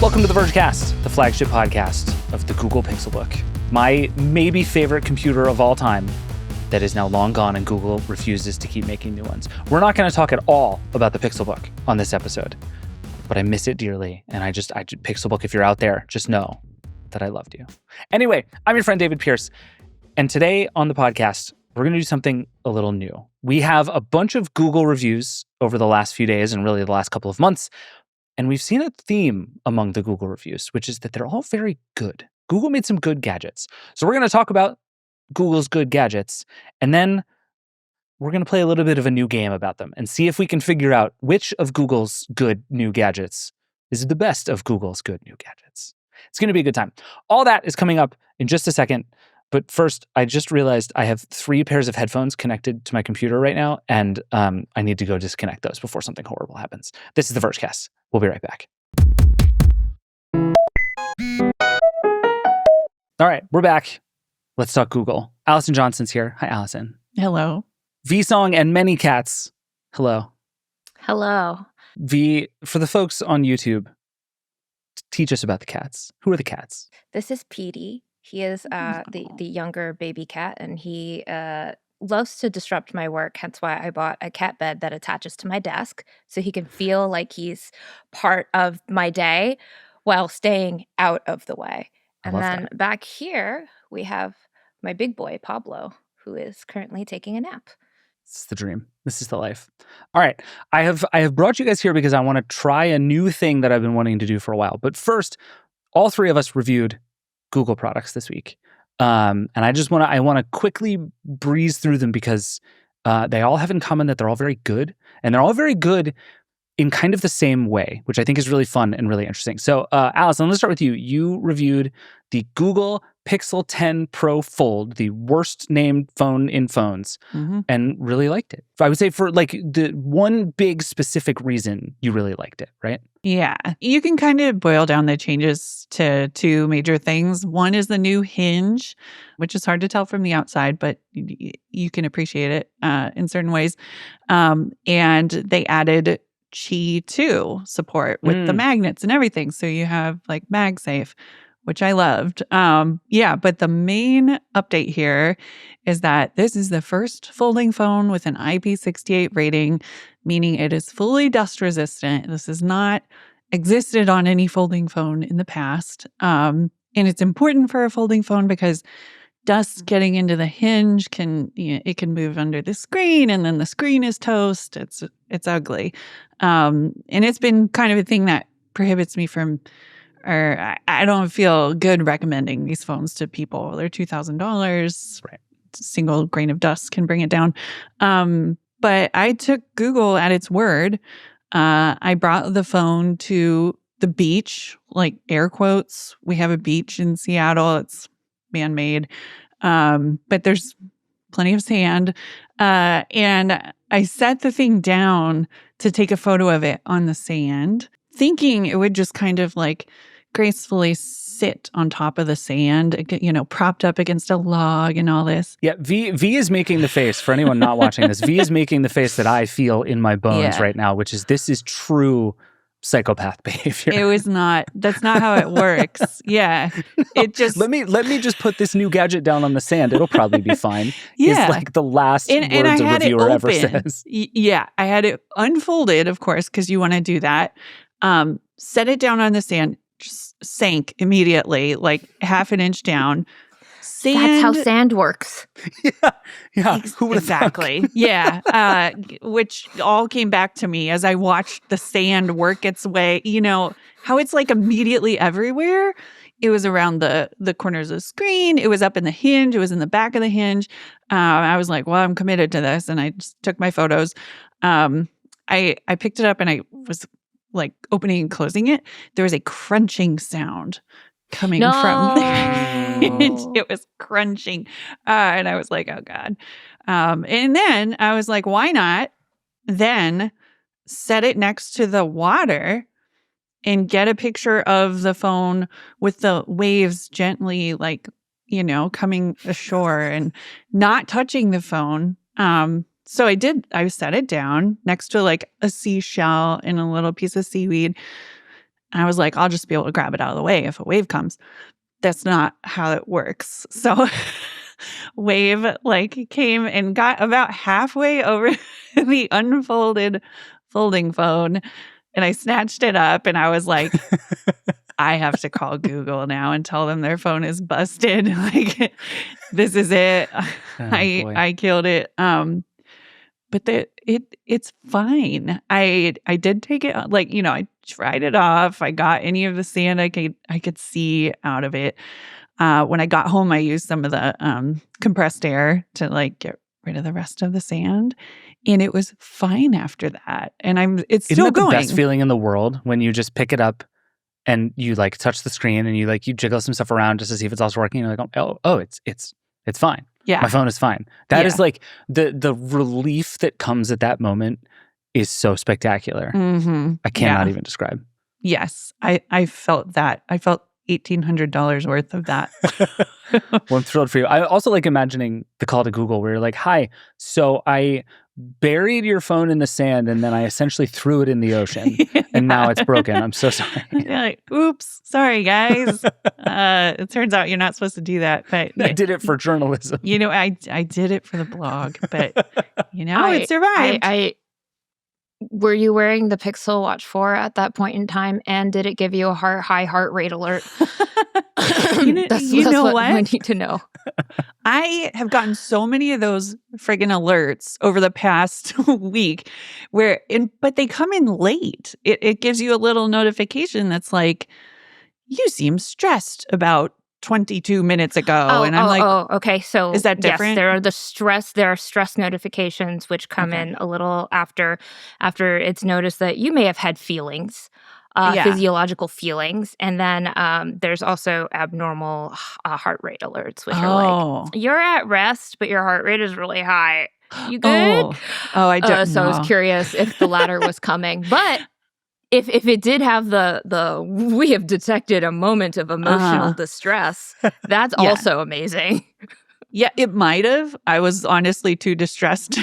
Welcome to the Vergecast, the flagship podcast of the Google Pixelbook, my maybe favorite computer of all time that is now long gone and Google refuses to keep making new ones. We're not going to talk at all about the Pixelbook on this episode, but I miss it dearly. And Pixelbook, if you're out there, just know that I loved you. Anyway, I'm your friend David Pierce, and today on the podcast, we're going to do something a little new. We have a bunch of Google reviews over the last few days and really the last couple of months. And we've seen a theme among the Google reviews, which is that they're all very good. Google made some good gadgets. So we're going to talk about Google's good gadgets, and then we're going to play a little bit of a new game about them and see if we can figure out which of Google's good new gadgets is the best of Google's good new gadgets. It's going to be a good time. All that is coming up in just a second. But first, I just realized I have 3 pairs of headphones connected to my computer right now, and I need to go disconnect those before something horrible happens. This is the Vergecast. We'll be right back. All right, we're back. Let's talk Google. Allison Johnson's here. Hi, Allison. Hello. V-Song and many cats. Hello. Hello. V, for the folks on YouTube, teach us about the cats. Who are the cats? This is Petey. He is the younger baby cat, and he loves to disrupt my work, hence why I bought a cat bed that attaches to my desk so he can feel like he's part of my day while staying out of the way. And then back here, we have my big boy, Pablo, who is currently taking a nap. This is the dream. This is the life. All right. I have brought you guys here because I want to try a new thing that I've been wanting to do for a while. But first, all 3 of us reviewed Google products this week. And I want to quickly breeze through them because they all have in common that they're all very good. And they're all very good in kind of the same way, which I think is really fun and really interesting. So, Allison, let's start with you. You reviewed the Google Pixel 10 Pro Fold, the worst named phone in phones, and really liked it. I would say for like the one big specific reason you really liked it, right? Yeah. You can kind of boil down the changes to 2 major things. One is the new hinge, which is hard to tell from the outside, but you can appreciate it in certain ways. And they added Qi 2 support with the magnets and everything. So you have like MagSafe, which I loved. But the main update here is that this is the first folding phone with an IP68 rating, meaning it is fully dust resistant. This has not existed on any folding phone in the past. And it's important for a folding phone because dust getting into the hinge it can move under the screen, and then the screen is toast. It's ugly. And it's been kind of a thing that prohibits me from, or I don't feel good recommending these phones to people. They're $2,000. Right. Single grain of dust can bring it down. But I took Google at its word. I brought the phone to the beach, like air quotes. We have a beach in Seattle. It's man-made, but there's plenty of sand. And I set the thing down to take a photo of it on the sand, thinking it would just kind of like gracefully sit on top of the sand, propped up against a log and all this. Yeah, V is making the face, for anyone not watching this, V is making the face that I feel in my bones right now, which is this is true psychopath behavior. It was not. That's not how it works. Yeah. It just let me just put this new gadget down on the sand. It'll probably be fine. Yeah. Is like the last words a reviewer ever says. Yeah. I had it unfolded, of course, because you want to do that. Set it down on the sand, just sank immediately, like half an inch down. Sand. That's how sand works. Yeah. Who would exactly? Yeah. Which all came back to me as I watched the sand work its way. You know how it's like immediately everywhere. It was around the corners of the screen. It was up in the hinge. It was in the back of the hinge. I was like, well, I'm committed to this, and I just took my photos. I picked it up and I was like opening and closing it. There was a crunching sound coming from it was crunching, and I was like, oh god. And then I was like, why not then set it next to the water and get a picture of the phone with the waves gently coming ashore and not touching the phone. So I did. I set it down next to like a seashell and a little piece of seaweed. I was like, I'll just be able to grab it out of the way if a wave comes. That's not how it works. So wave like came and got about halfway over the unfolded folding phone, and I snatched it up and I was like, I have to call Google now and tell them their phone is busted. Like, this is it. Oh, boy. I killed it. But it's fine. I did take it, like, I tried it off. I got any of the sand I could see out of it. When I got home, I used some of the compressed air to like get rid of the rest of the sand, and it was fine after that. And it's still Isn't that going. the best feeling in the world when you just pick it up and you like touch the screen and you jiggle some stuff around just to see if it's also working? You're like, oh, it's fine. Yeah. My phone is fine. That is like the relief that comes at that moment is so spectacular. Mm-hmm. I cannot even describe. Yes, I felt that. I felt $1,800 worth of that. Well, I'm thrilled for you. I also like imagining the call to Google where you're like, hi, so I buried your phone in the sand and then I essentially threw it in the ocean and now it's broken. I'm so sorry. You're like, oops, sorry guys. It turns out you're not supposed to do that, but I did it for journalism. I did it for the blog, but it survived. Were you wearing the Pixel Watch 4 at that point in time? And did it give you a high heart rate alert? That's what I need to know. I have gotten so many of those friggin' alerts over the past week but they come in late. It gives you a little notification that's like, you seem stressed about 22 minutes ago. And I'm like, okay. So is that different? Yes, there are stress notifications which come in a little after it's noticed that you may have had feelings, physiological feelings. And then there's also abnormal heart rate alerts, which are like, you're at rest, but your heart rate is really high. You good? Oh, I don't know. So I was curious if the latter was coming. But if it did have the we have detected a moment of emotional distress, that's also amazing. Yeah, it might have. I was honestly too distressed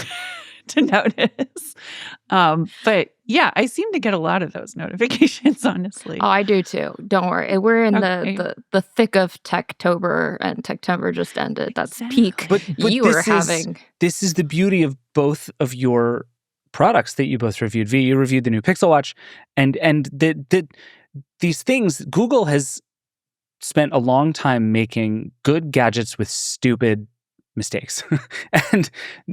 to notice. But yeah, I seem to get a lot of those notifications, honestly. Oh, I do too. Don't worry. We're in the thick of Techtober, and Techtober just ended. That's peak. But this is the beauty of both of your products that you both reviewed. V, you reviewed the new Pixel Watch, and these things, Google has spent a long time making good gadgets with stupid mistakes.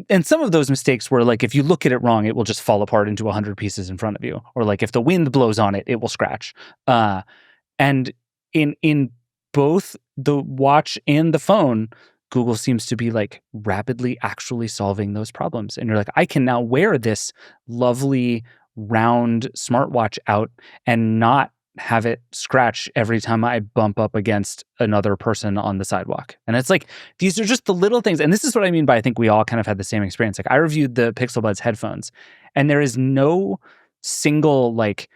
and some of those mistakes were like, if you look at it wrong, it will just fall apart into 100 pieces in front of you. Or like if the wind blows on it, it will scratch. And in both the watch and the phone, Google seems to be like rapidly actually solving those problems. And you're like, I can now wear this lovely round smartwatch out and not have it scratch every time I bump up against another person on the sidewalk. And it's like, these are just the little things. And this is what I mean by, I think we all kind of had the same experience. Like I reviewed the Pixel Buds headphones, and there is no single like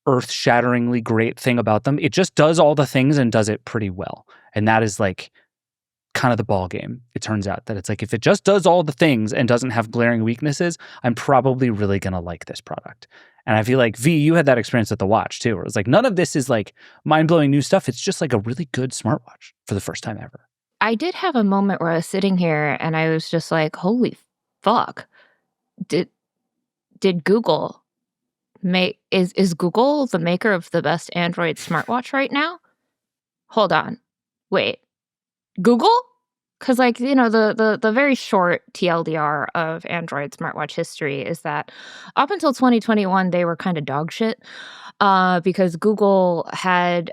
earth-shatteringly great thing about them. It just does all the things and does it pretty well. And that is like kind of the ball game. It turns out that it's like, if it just does all the things and doesn't have glaring weaknesses, I'm probably really going to like this product. And I feel like, V, you had that experience with the watch too, where it's like, none of this is like mind-blowing new stuff. It's just like a really good smartwatch for the first time ever. I did have a moment where I was sitting here and I was just like, holy fuck. Did Google is Google the maker of the best Android smartwatch right now? Hold on. Wait. Google? Because like, the very short TLDR of Android smartwatch history is that up until 2021, they were kind of dog shit because Google had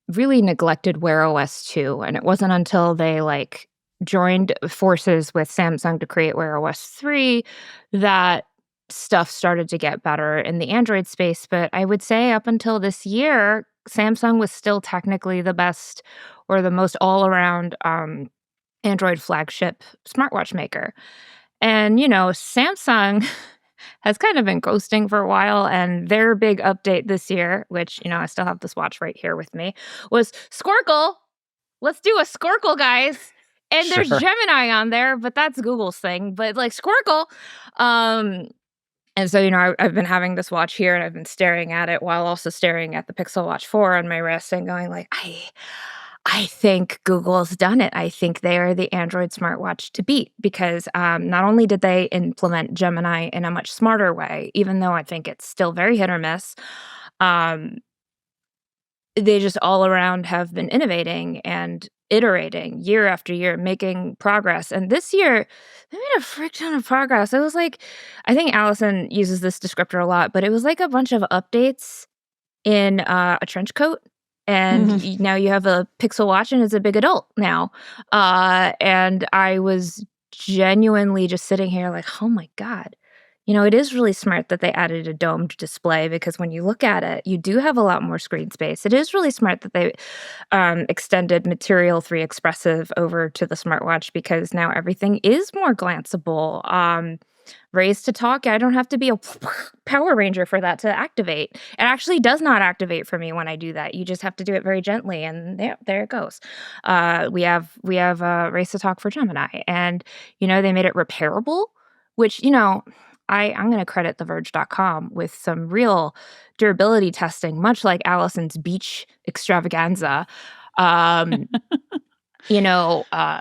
really neglected Wear OS 2. And it wasn't until they like joined forces with Samsung to create Wear OS 3 that stuff started to get better in the Android space. But I would say up until this year, Samsung was still technically the best or the most all-around Android flagship smartwatch maker. And, Samsung has kind of been ghosting for a while, and their big update this year, which, I still have this watch right here with me, was Squircle. Let's do a Squircle, guys. And there's Gemini on there, but that's Google's thing. But like Squircle. And so, I've been having this watch here and I've been staring at it while also staring at the Pixel Watch 4 on my wrist and going like, I think Google's done it. I think they are the Android smartwatch to beat because not only did they implement Gemini in a much smarter way, even though I think it's still very hit or miss, they just all around have been innovating and iterating year after year, making progress. And this year, they made a frick ton of progress. It was like, I think Allison uses this descriptor a lot, but it was like a bunch of updates in a trench coat. And now you have a Pixel Watch and it's a big adult now. And I was genuinely just sitting here like, oh my God. It is really smart that they added a domed display because when you look at it, you do have a lot more screen space. It is really smart that they extended Material 3 Expressive over to the smartwatch because now everything is more glanceable. Raise to talk, I don't have to be a Power Ranger for that to activate. It actually does not activate for me when I do that. You just have to do it very gently, and there it goes. We have Raise to Talk for Gemini, and they made it repairable, which I'm going to credit the Verge.com with some real durability testing, much like Allison's beach extravaganza.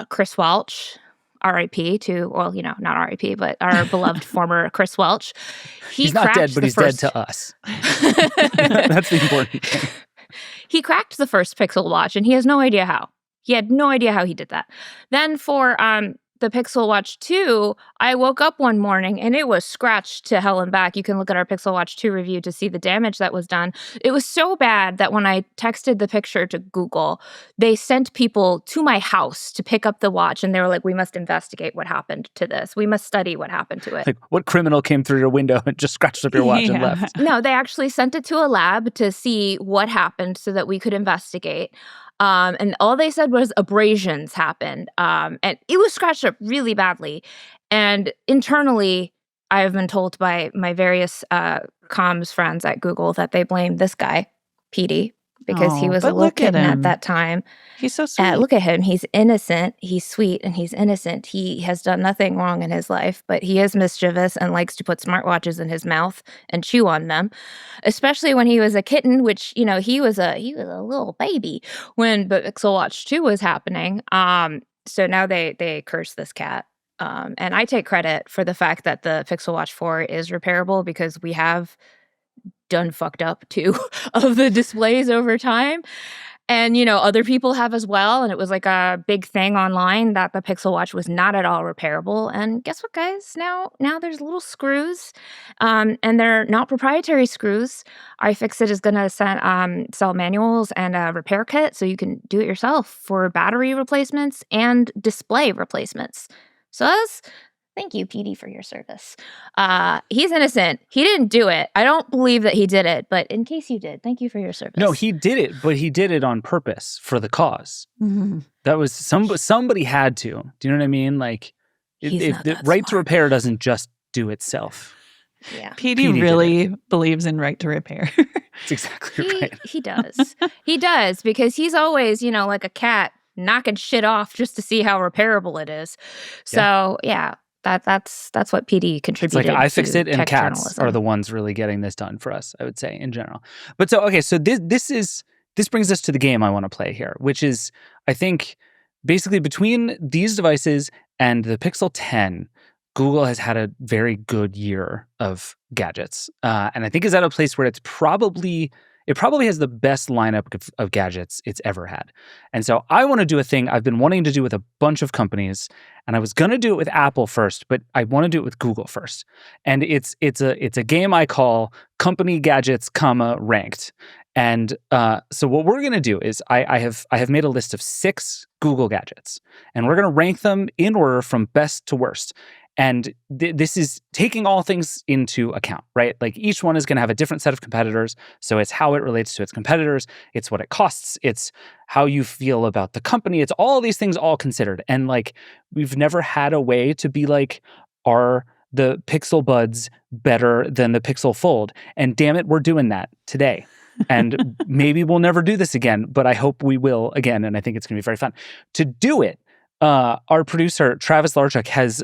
Chris Welch, R.I.P. to, well, not R.I.P., but our beloved former Chris Welch. He's not dead, but he's dead to us. That's the important thing. He cracked the first Pixel Watch, and he has no idea how. He had no idea how he did that. Then for the Pixel Watch 2, I woke up one morning and it was scratched to hell and back. You can look at our Pixel Watch 2 review to see the damage that was done. It was so bad that when I texted the picture to Google, they sent people to my house to pick up the watch, and they were like, we must investigate what happened to this. We must study what happened to it. Like, what criminal came through your window and just scratched up your watch and left? No, they actually sent it to a lab to see what happened so that we could investigate. And all they said was abrasions happened. And it was scratched up really badly. And internally, I have been told by my various comms friends at Google that they blame this guy, Petey, because he was a little kitten at that time. He's so sweet. Look at him. He's innocent. He's sweet and he's innocent. He has done nothing wrong in his life, but he is mischievous and likes to put smartwatches in his mouth and chew on them, especially when he was a kitten, which, he was a little baby when the Pixel Watch 2 was happening. So now they curse this cat. And I take credit for the fact that the Pixel Watch 4 is repairable because we have done fucked up two of the displays over time. And, other people have as well. And it was like a big thing online that the Pixel Watch was not at all repairable. And guess what, guys? Now there's little screws, and they're not proprietary screws. iFixit is going to sell manuals and a repair kit so you can do it yourself for battery replacements and display replacements. So thank you, Petey, for your service. He's innocent. He didn't do it. I don't believe that he did it, but in case you did, thank you for your service. No, he did it, but he did it on purpose for the cause. Mm-hmm. That was somebody had to. Do you know what I mean? Like, if the right to repair doesn't just do itself. Yeah, Petey really believes in right to repair. That's exactly right. He does. He does, because he's always, like a cat knocking shit off just to see how repairable it is. So yeah. That's what PD contributed. It's like iFixit and cats journalism are the ones really getting this done for us, I would say, in general. But so this brings us to the game I want to play here, which is, I think, basically between these devices and the Pixel 10, Google has had a very good year of gadgets, and I think is at a place where it probably has the best lineup of gadgets it's ever had. And so I want to do a thing I've been wanting to do with a bunch of companies, and I was going to do it with Apple first, but I want to do it with Google first. And it's a game I call Company Gadgets, Ranked. And so what we're going to do is I have made a list of 6 Google gadgets, and we're going to rank them in order from best to worst. And this is taking all things into account, right? Like each one is going to have a different set of competitors. So it's how it relates to its competitors. It's what it costs. It's how you feel about the company. It's all these things all considered. And like, we've never had a way to be like, are the Pixel Buds better than the Pixel Fold? And damn it, we're doing that today. And maybe we'll never do this again, but I hope we will again. And I think it's going to be very fun. To do it, Our producer, Travis Larchuk, has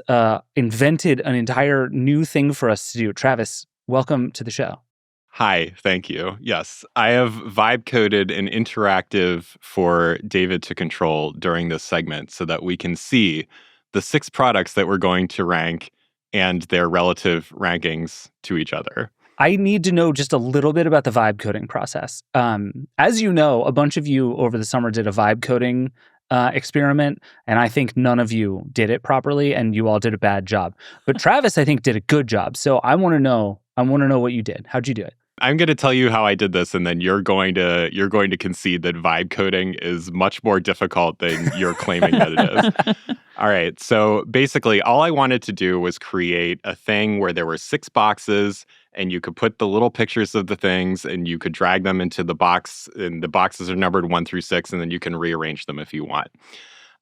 invented an entire new thing for us to do. Travis, welcome to the show. Hi, thank you. Yes, I have vibe coded an interactive for David to control during this segment so that we can see the 6 products that we're going to rank and their relative rankings to each other. I need to know just a little bit about the vibe coding process. As you know, a bunch of you over the summer did a vibe coding experiment, and I think none of you did it properly, and you all did a bad job. But Travis, I think, did a good job. So I want to know what you did. How'd you do it? I'm going to tell you how I did this, and then you're going to concede that vibe coding is much more difficult than you're claiming that it is. All right. So basically, all I wanted to do was create a thing where there were 6 boxes, and you could put the little pictures of the things, and you could drag them into the box, and the boxes are numbered 1 through 6, and then you can rearrange them if you want.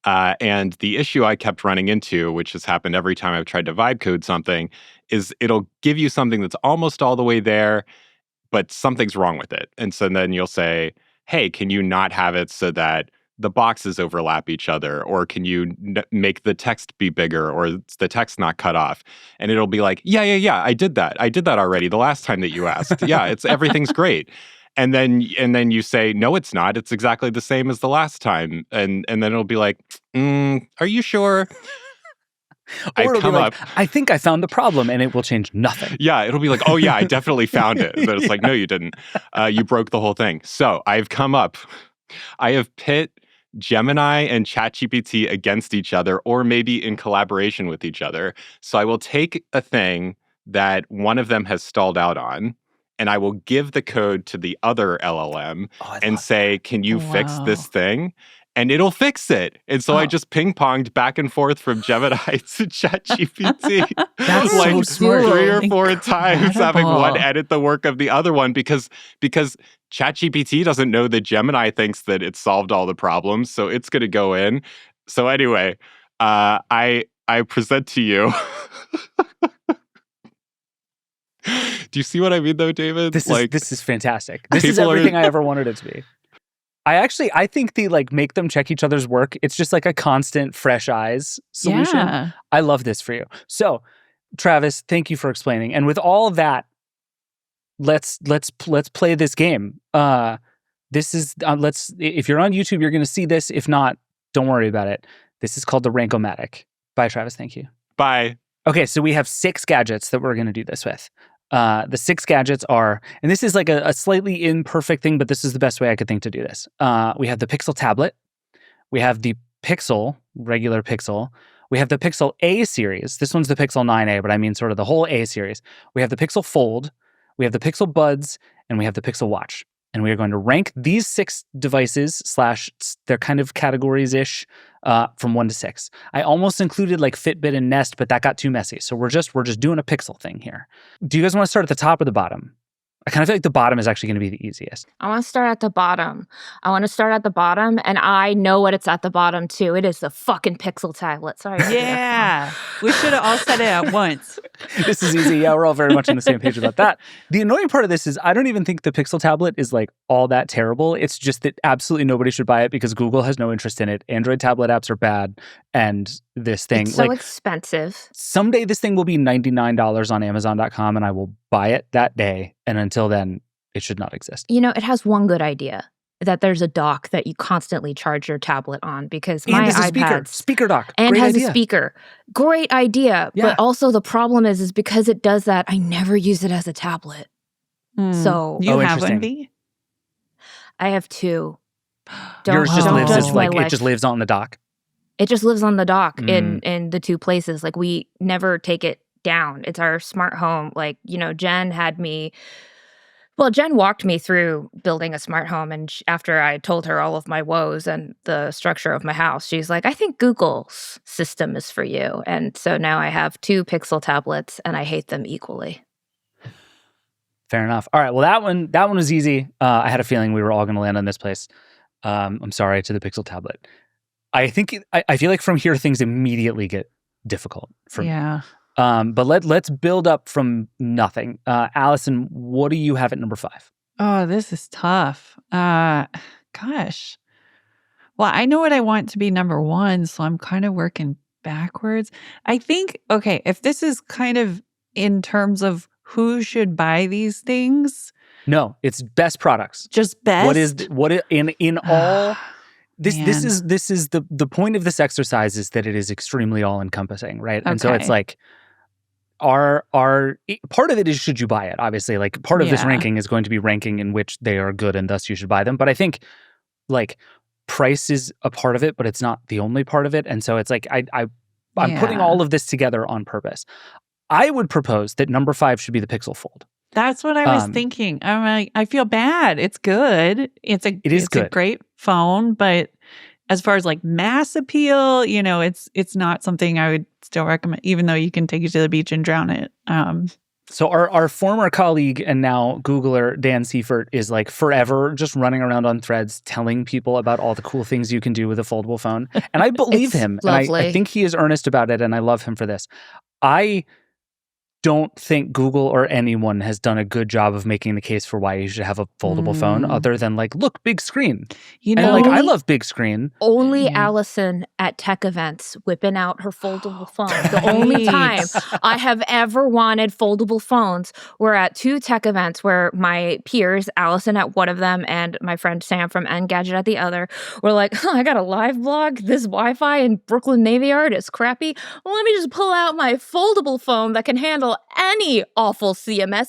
And the issue I kept running into, which has happened every time I've tried to vibe code something, is it'll give you something that's almost all the way there, but something's wrong with it. And so then you'll say, hey, can you not have it so that the boxes overlap each other? Or can you make the text be bigger, or the text not cut off? And it'll be like, yeah, I did that. I did that already the last time that you asked. Yeah, everything's great. And then you say, no, it's not. It's exactly the same as the last time. And then it'll be like, are you sure? Or it'll be like, I think I found the problem, and it will change nothing. Yeah, it'll be like, oh yeah, I definitely found it. But it's like, no, you didn't. You broke the whole thing. So I have pit Gemini and ChatGPT against each other, or maybe in collaboration with each other. So I will take a thing that one of them has stalled out on, and I will give the code to the other LLM and say, can you fix this thing? And it'll fix it. And so I just ping-ponged back and forth from Gemini to ChatGPT. That's like so smart. 3 or 4 times, having one edit the work of the other one because ChatGPT doesn't know that Gemini thinks that it solved all the problems, so it's going to go in. So anyway, I present to you. Do you see what I mean, though, David? This is fantastic. This is everything I ever wanted it to be. I think the make them check each other's work. It's just like a constant fresh eyes solution. Yeah. I love this for you. So, Travis, thank you for explaining. And with all of that, let's play this game. This is if you're on YouTube, you're going to see this. If not, don't worry about it. This is called the Rank-O-Matic. Bye, Travis. Thank you. Bye. Okay, so we have 6 gadgets that we're going to do this with. The 6 gadgets are, and this is like a slightly imperfect thing, but this is the best way I could think to do this. We have the Pixel tablet. We have the Pixel, regular Pixel. We have the Pixel A series. This one's the Pixel 9a, but I mean sort of the whole A series. We have the Pixel Fold. We have the Pixel Buds, and we have the Pixel Watch. And we are going to rank these 6 devices / their kind of categories-ish from 1 to 6. I almost included like Fitbit and Nest, but that got too messy. So we're just doing a Pixel thing here. Do you guys want to start at the top or the bottom? I kind of feel like the bottom is actually going to be the easiest. I want to start at the bottom. And I know what it's at the bottom, too. It is the fucking Pixel tablet. Sorry. Yeah. We should have all said it at once. This is easy. Yeah, we're all very much on the same page about that. The annoying part of this is I don't even think the Pixel tablet is like all that terrible. It's just that absolutely nobody should buy it because Google has no interest in it. Android tablet apps are bad. And this thing, it's so expensive. Someday this thing will be $99 on Amazon.com and I will buy it that day. And until then, it should not exist. You know, it has one good idea, that there's a dock that you constantly charge your tablet on, because my iPad speaker dock, and great has idea. A speaker. Great idea. Yeah. But also the problem is because it does that, I never use it as a tablet. So you have interesting. one, V? I have 2. Yours just don't lives judge as my like life. it just lives on the dock. It just lives on the dock in the 2 places. Like, we never take it down. It's our smart home. Like, you know, Jen walked me through building a smart home. And after I told her all of my woes and the structure of my house, she's like, I think Google's system is for you. And so now I have 2 Pixel tablets and I hate them equally. Fair enough. All right. Well, that one was easy. I had a feeling we were all going to land on this place. I'm sorry to the Pixel tablet. I feel like from here things immediately get difficult for me. Yeah. But let's build up from nothing. Allison, what do you have at number 5? Oh, this is tough. Gosh. Well, I know what I want to be number one, so I'm kind of working backwards. I think, okay, if this is kind of in terms of who should buy these things, No, it's best products. just best. In all this Man. this is the point of this exercise is that it is extremely all encompassing, right? And so it's Okay. like part of it is should you buy it? Obviously, like part of this Yeah. ranking is going to be ranking in which they are good and thus you should buy them. But I think like price is a part of it, but it's not the only part of it. And so it's like I'm putting Yeah. all of this together on purpose. I would propose that number 5 should be the Pixel Fold. That's what I was thinking. I'm like, I feel bad. It's good. It's a good. great phone, but as far as like mass appeal, it's not something I would still recommend, even though you can take it to the beach and drown it. So our former colleague and now Googler, Dan Seifert, is like forever just running around on threads telling people about all the cool things you can do with a foldable phone. And I believe It's him. lovely. And I think he is earnest about it, and I love him for this. I don't think Google or anyone has done a good job of making the case for why you should have a foldable phone other than like, look, big screen. You And know, like, I love big screen. Only Yeah. Allison at tech events whipping out her foldable phone. The only time I have ever wanted foldable phones were at 2 tech events where my peers, Allison at one of them and my friend Sam from Gadget at the other, were like, I got a live blog. This Wi-Fi in Brooklyn Navy Yard is crappy. Well, let me just pull out my foldable phone that can handle any awful CMS.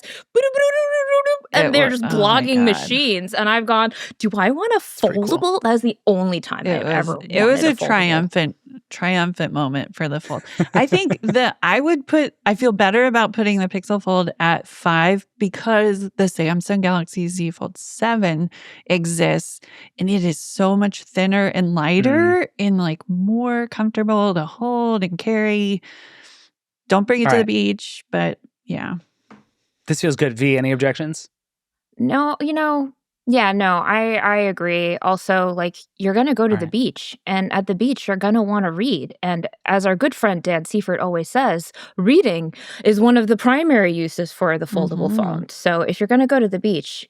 And they're just oh my blogging God. machines. And I've gone, do I want a pretty foldable? cool. That was the only time I've ever wanted It was a foldable. triumphant moment for the Fold. I think that I feel better about putting the Pixel Fold at 5 because the Samsung Galaxy Z Fold 7 exists and it is so much thinner and lighter and like more comfortable to hold and carry. Don't bring it All to the right. beach, but yeah. This feels good. V, any objections? No, I agree. Also, like, you're going to go to the Right. beach, and at the beach, you're going to want to read. And as our good friend Dan Seifert always says, reading is one of the primary uses for the foldable Mhm. phone. So if you're going to go to the beach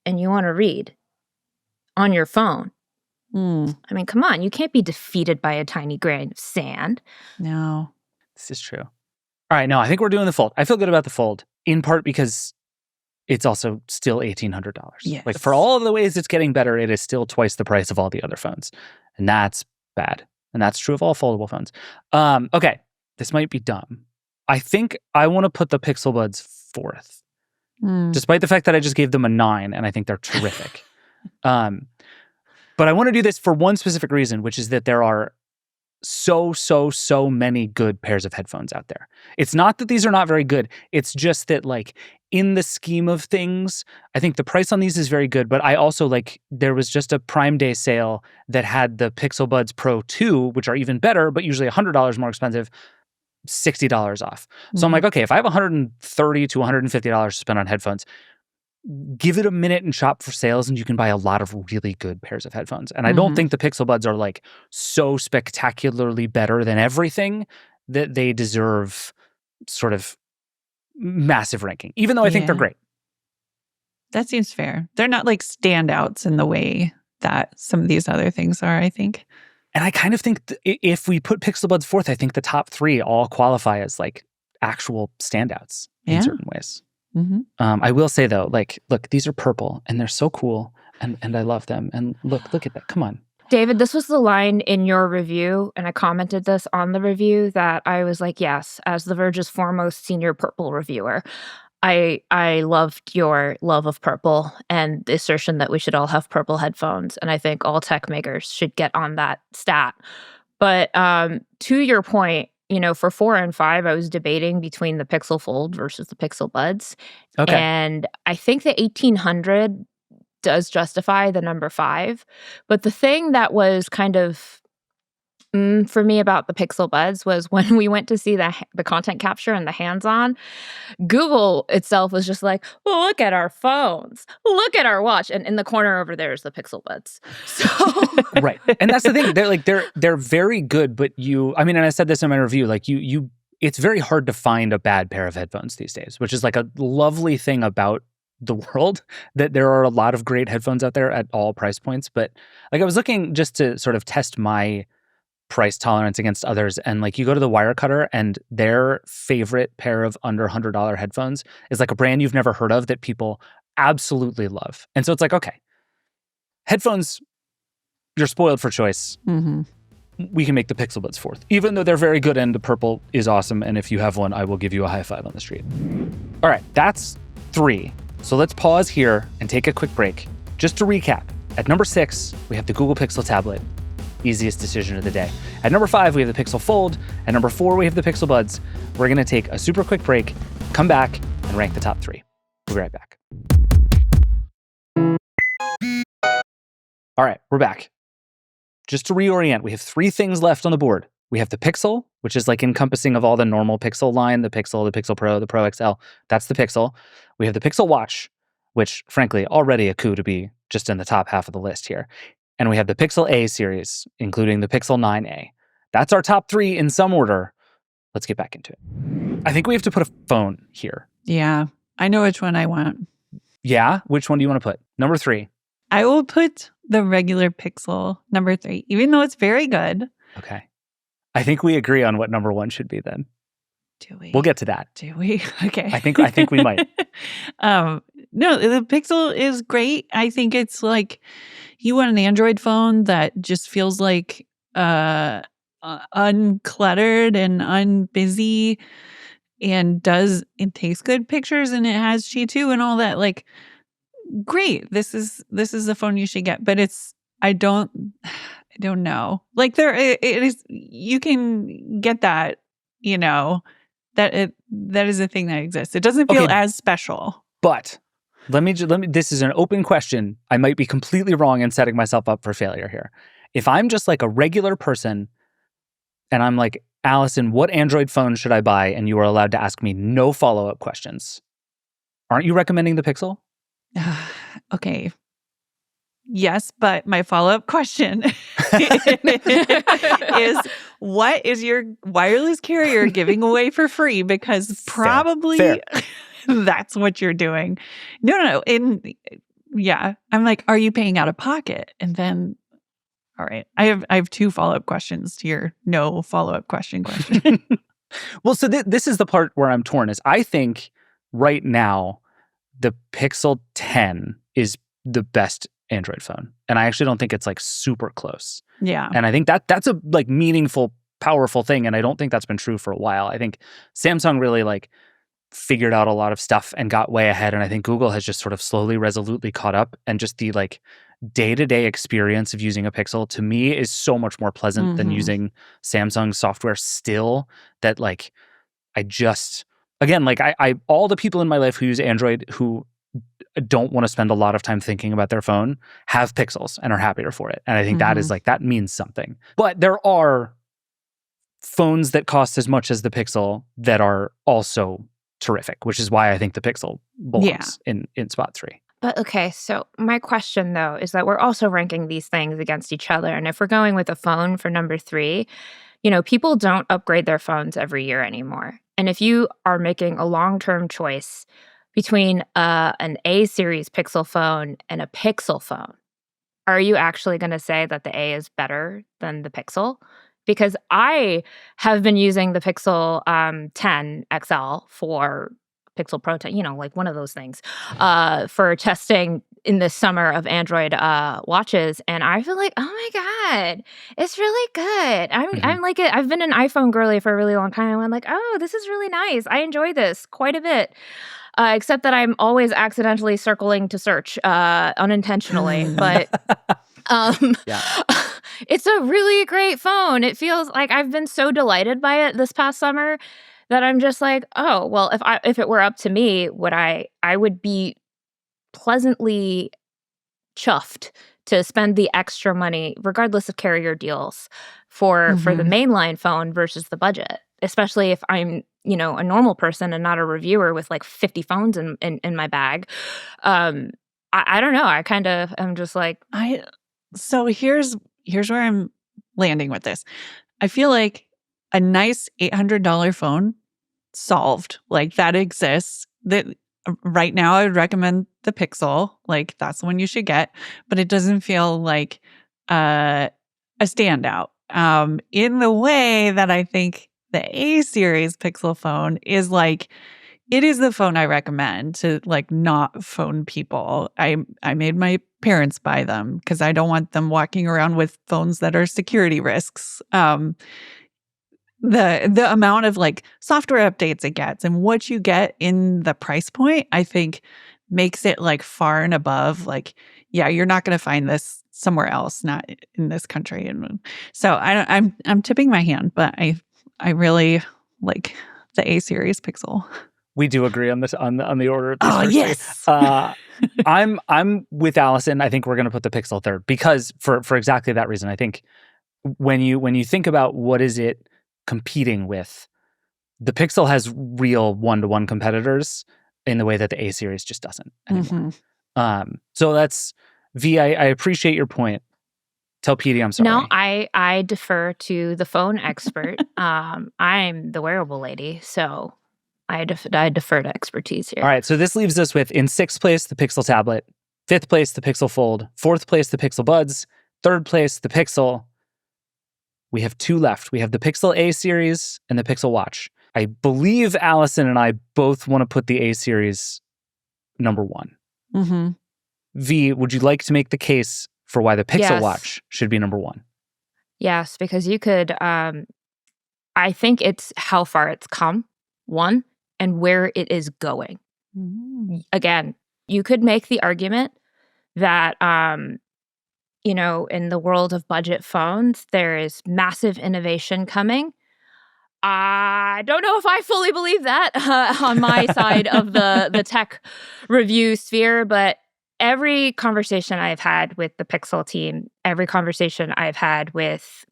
and you want to read on your phone, Mm, I mean, come on, you can't be defeated by a tiny grain of sand. no. This is true. All right, no, I think we're doing the Fold. I feel good about the Fold, in part because it's also still $1,800. Yes. Like for all of the ways it's getting better, it is still twice the price of all the other phones. And that's bad. And that's true of all foldable phones. Okay, this might be dumb. I think I want to put the Pixel Buds 4th, Mm. despite the fact that I just gave them a 9 and I think they're terrific. But I want to do this for one specific reason, which is that there are so many good pairs of headphones out there. It's not that these are not very good. It's just that like in the scheme of things, I think the price on these is very good, but I also like there was just a Prime Day sale that had the Pixel Buds Pro 2, which are even better, but usually $100 more expensive, $60 off. So I'm like, okay, if I have $130 to $150 to spend on headphones, give it a minute and shop for sales and you can buy a lot of really good pairs of headphones. And I don't Mhm. think the Pixel Buds are like so spectacularly better than everything that they deserve sort of massive ranking, even though I think they're Yeah. great. That seems fair. They're not like standouts in the way that some of these other things are, I think. And I kind of think if we put Pixel Buds 4th, I think the top 3 all qualify as like actual standouts in Yeah. certain ways. Mm-hmm. I will say though, like, look, these are purple and they're so cool and I love them. And look at that. Come on. David, this was the line in your review, and I commented this on the review that I was like, yes, as the Verge's foremost senior purple reviewer, I loved your love of purple and the assertion that we should all have purple headphones. And I think all tech makers should get on that stat. But to your point, for 4 and 5, I was debating between the Pixel Fold versus the Pixel Buds. Okay. And I think the 1800 does justify the number 5. But the thing that was kind of for me about the Pixel Buds was when we went to see the content capture and the hands-on, Google itself was just like, well, look at our phones, look at our watch, and in the corner over there is the Pixel Buds. So Right. And that's the thing. They're very good, but and I said this in my review, like it's very hard to find a bad pair of headphones these days, which is like a lovely thing about the world, that there are a lot of great headphones out there at all price points. But like I was looking just to sort of test my price tolerance against others, and like you go to the Wirecutter and their favorite pair of under $100 headphones is like a brand you've never heard of that people absolutely love. And so it's like, okay, headphones, you're spoiled for choice. Mm-hmm. We can make the Pixel Buds fourth, even though they're very good and the purple is awesome. And if you have one, I will give you a high five on the street. All right, that's 3. So let's pause here and take a quick break. Just to recap, at number 6, we have the Google Pixel tablet. Easiest decision of the day. At number 5, we have the Pixel Fold. At number 4, we have the Pixel Buds. We're going to take a super quick break, come back, and rank the top 3. We'll be right back. All right, we're back. Just to reorient, we have 3 things left on the board. We have the Pixel, which is like encompassing of all the normal Pixel line, the Pixel Pro, the Pro XL. That's the Pixel. We have the Pixel Watch, which frankly, already a coup to be just in the top half of the list here. And we have the Pixel A series, including the Pixel 9a. That's our top 3 in some order. Let's get back into it. I think we have to put a phone here. Yeah, I know which one I want. Yeah? Which one do you want to put? Number 3. I will put the regular Pixel number 3, even though it's very good. Okay. I think we agree on what number 1 should be then. Do we? We'll get to that. Do we? Okay. I think we might. No, the Pixel is great. I think it's like you want an Android phone that just feels like uncluttered and unbusy and takes good pictures, and it has Qi2 and all that. Like, great. This is the phone you should get. But I don't know. Like it is, you can get that, that is a thing that exists. It doesn't feel as special. But let me this is an open question. I might be completely wrong and setting myself up for failure here. If I'm just like a regular person and I'm like, Allison, what Android phone should I buy? And you are allowed to ask me no follow-up questions. Aren't you recommending the Pixel? Okay. Yes, but my follow-up question is, what is your wireless carrier giving away for free? Because probably Fair. That's what you're doing. No. I'm like, are you paying out of pocket? And then, all right, I have 2 follow-up questions to your no follow-up question. Well, so this is the part where I'm torn. Is I think right now the Pixel 10 is the best Android phone, and I actually don't think it's like super close. Yeah, and I think that's a like meaningful, powerful thing, and I don't think that's been true for a while. I think Samsung really like figured out a lot of stuff and got way ahead, and I think Google has just sort of slowly, resolutely caught up. And just the like day-to-day experience of using a Pixel to me is so much more pleasant than using Samsung software still. That like I just again like I all the people in my life who use Android who don't want to spend a lot of time thinking about their phone have Pixels and are happier for it. And I think that is like, that means something. But there are phones that cost as much as the Pixel that are also terrific, which is why I think the Pixel belongs in spot 3. But okay, so my question though is that we're also ranking these things against each other. And if we're going with a phone for number 3, people don't upgrade their phones every year anymore. And if you are making a long-term choice between an A series Pixel phone and a Pixel phone, are you actually going to say that the A is better than the Pixel? Because I have been using the Pixel 10 XL for Pixel Pro 10, like one of those things, for testing in the summer of Android watches, and I feel like, oh my god, it's really good. I'm like it. I've been an iPhone girly for a really long time. I'm like, oh, this is really nice. I enjoy this quite a bit. Except that I'm always accidentally circling to search unintentionally. But it's a really great phone. It feels like I've been so delighted by it this past summer that I'm just like, oh, well, if it were up to me, I would be pleasantly chuffed to spend the extra money, regardless of carrier deals, for the mainline phone versus the budget. Especially if I'm, a normal person and not a reviewer with like 50 phones in my bag. I don't know. I'm just like, So here's where I'm landing with this. I feel like a nice $800 phone solved, like that exists. That right now I would recommend the Pixel. Like, that's the one you should get, but it doesn't feel like a standout. In the way that I think the A series Pixel phone is like, it is the phone I recommend to like not phone people. I made my parents buy them because I don't want them walking around with phones that are security risks. The amount of like software updates it gets and what you get in the price point, I think makes it like far and above. Like, yeah, you're not going to find this somewhere else, not in this country. And so I'm tipping my hand, but I really like the A series Pixel. We do agree on this on the order of these first yes. three. I'm with Allison. I think we're going to put the Pixel third because for exactly that reason. I think when you think about what is it competing with, the Pixel has real one-to-one competitors in the way that the A series just doesn't anymore. So that's V. I appreciate your point. Tell Petey I'm sorry. No, I defer to the phone expert. I'm the wearable lady, so I defer to expertise here. All right, so this leaves us with, in 6th place, the Pixel tablet, 5th place, the Pixel Fold, 4th place, the Pixel Buds, 3rd place, the Pixel. We have 2 left. We have the Pixel A series and the Pixel Watch. I believe Allison and I both want to put the A series number 1. V, would you like to make the case for why the Pixel Watch should be number 1? Yes, because you could, I think it's how far it's come, 1, and where it is going. Again, you could make the argument that, in the world of budget phones, there is massive innovation coming. I don't know if I fully believe that on my side of the tech review sphere, but every conversation I've had with the Pixel team, every conversation I've had with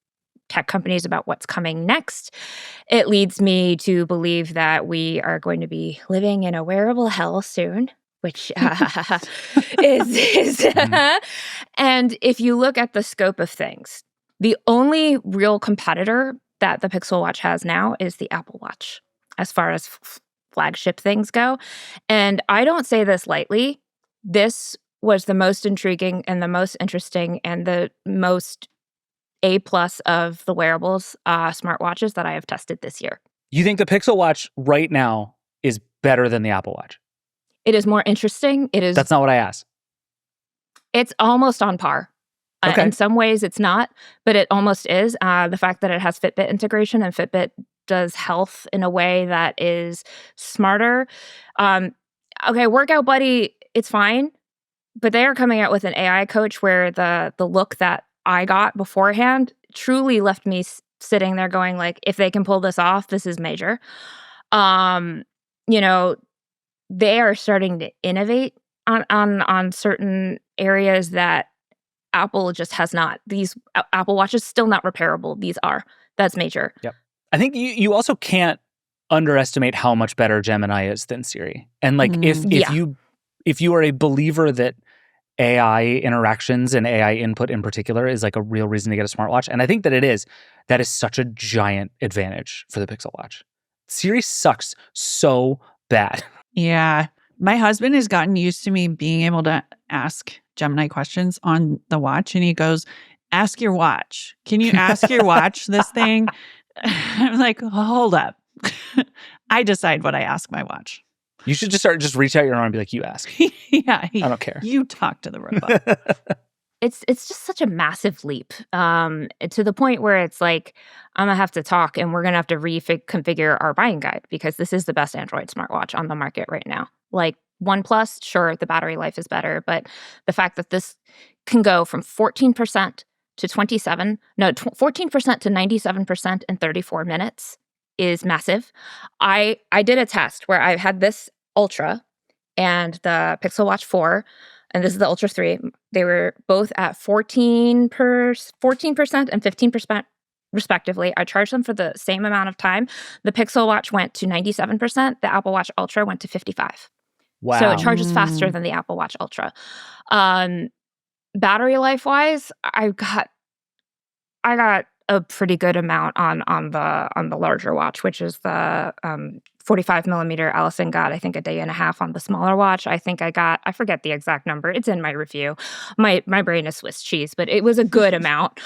tech companies about what's coming next, it leads me to believe that we are going to be living in a wearable hell soon, which is and if you look at the scope of things, the only real competitor that the Pixel Watch has now is the Apple Watch as far as flagship things go. And I don't say this lightly. This was the most intriguing and the most interesting and the most A+ of the wearables smartwatches that I have tested this year. You think the Pixel Watch right now is better than the Apple Watch? It is more interesting. It is. That's not what I asked. It's almost on par. Okay. In some ways it's not, but it almost is. The fact that it has Fitbit integration and Fitbit does health in a way that is smarter. Okay, Workout Buddy, it's fine, but they are coming out with an AI coach where the look that I got beforehand truly left me sitting there going like, if they can pull this off, this is major. They are starting to innovate on certain areas that Apple just has not. These Apple Watches still not repairable. These are. That's major. Yep. I think you also can't underestimate how much better Gemini is than Siri. And like if you are a believer that AI interactions and AI input in particular is like a real reason to get a smartwatch, and I think that it is, that is such a giant advantage for the Pixel Watch. Siri sucks so bad. Yeah. My husband has gotten used to me being able to ask Gemini questions on the watch, and he goes, ask your watch. Can you ask your watch this thing? I'm like, hold up. I decide what I ask my watch. You should just reach out your arm and be like, you ask. Yeah. I don't care. You talk to the robot. It's just such a massive leap to the point where it's like, I'm going to have to talk and we're going to have to reconfigure our buying guide because this is the best Android smartwatch on the market right now. Like OnePlus, sure, the battery life is better, but the fact that this can go from 14% to 14% to 97% in 34 minutes is massive. I did a test where I had this Ultra and the Pixel Watch 4, and this is the Ultra 3. They were both at 14% and 15% respectively. I charged them for the same amount of time. The Pixel Watch went to 97%. The Apple Watch Ultra went to 55%. Wow. So it charges faster than the Apple Watch Ultra. Battery life wise, I got a pretty good amount on the larger watch, which is the 45 millimeter. Allison got, I think, a day and a half on the smaller watch. I think I forget the exact number. It's in my review. My brain is Swiss cheese, but it was a good amount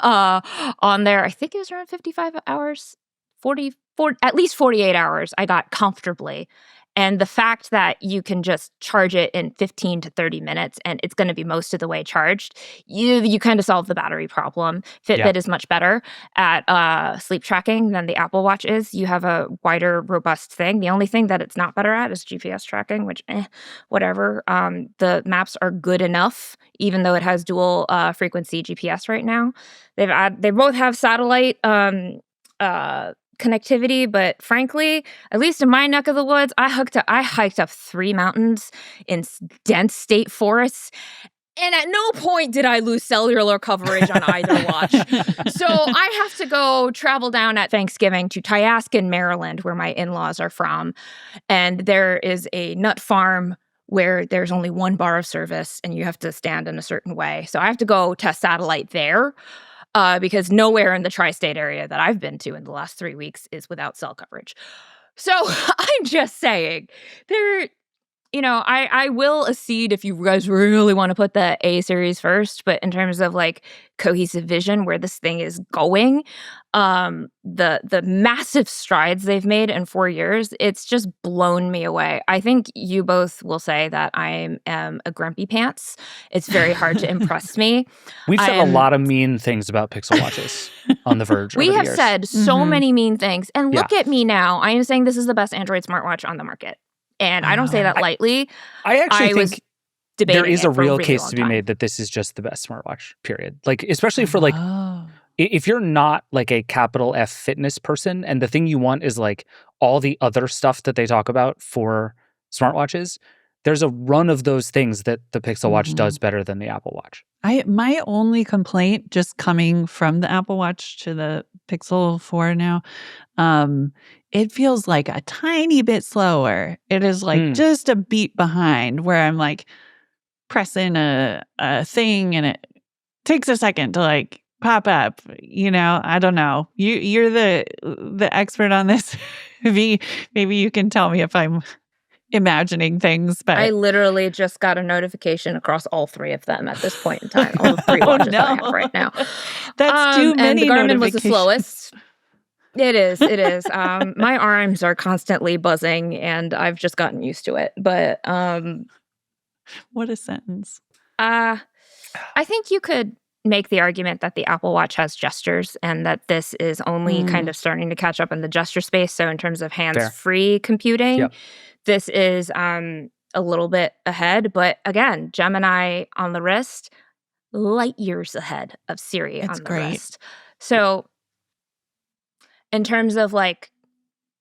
on there. I think it was around 55 hours, 44, at least 48 hours I got comfortably. And the fact that you can just charge it in 15 to 30 minutes and it's going to be most of the way charged, you kind of solve the battery problem. Fitbit is much better at sleep tracking than the Apple Watch is. You have a wider, robust thing. The only thing that it's not better at is GPS tracking, which, whatever. The maps are good enough, even though it has dual frequency GPS right now. They both have satellite connectivity, but frankly, at least in my neck of the woods, I hiked up 3 mountains in dense state forests, and at no point did I lose cellular coverage on either watch. So I have to go travel down at Thanksgiving to Tyaskin, Maryland, where my in-laws are from, and there is a nut farm where there's only one bar of service and you have to stand in a certain way. So I have to go test satellite there. Because nowhere in the tri-state area that I've been to in the last 3 weeks is without cell coverage. So I'm just saying, I will accede if you guys really want to put the A series first, but in terms of like cohesive vision, where this thing is going, the massive strides they've made in 4 years, it's just blown me away. I think you both will say that I am a grumpy pants. It's very hard to impress me. We've said a lot of mean things about Pixel Watches on The Verge. We have said so many mean things. And look at me now. I am saying this is the best Android smartwatch on the market. And I don't say that lightly. I actually think there is a real case to be time. made that this is just the best smartwatch, period. Like, especially for like, if you're not like a capital F fitness person and the thing you want is like all the other stuff that they talk about for smartwatches, there's a run of those things that the Pixel Watch does better than the Apple Watch. My only complaint, just coming from the Apple Watch to the Pixel 4 now, it feels like a tiny bit slower. It is like just a beat behind, where I'm like pressing a thing and it takes a second to like pop up. I don't know. You're the expert on this. Maybe you can tell me if I'm imagining things, but I literally just got a notification across all 3 of them at this point in time. All the 3 watches that I have right now. That's too many. And the Garmin was the slowest. It is. My arms are constantly buzzing, and I've just gotten used to it. But what a sentence. I think you could make the argument that the Apple Watch has gestures and that this is only kind of starting to catch up in the gesture space. So in terms of hands-free computing, this is a little bit ahead. But again, Gemini on the wrist, light years ahead of Siri on the wrist. So in terms of like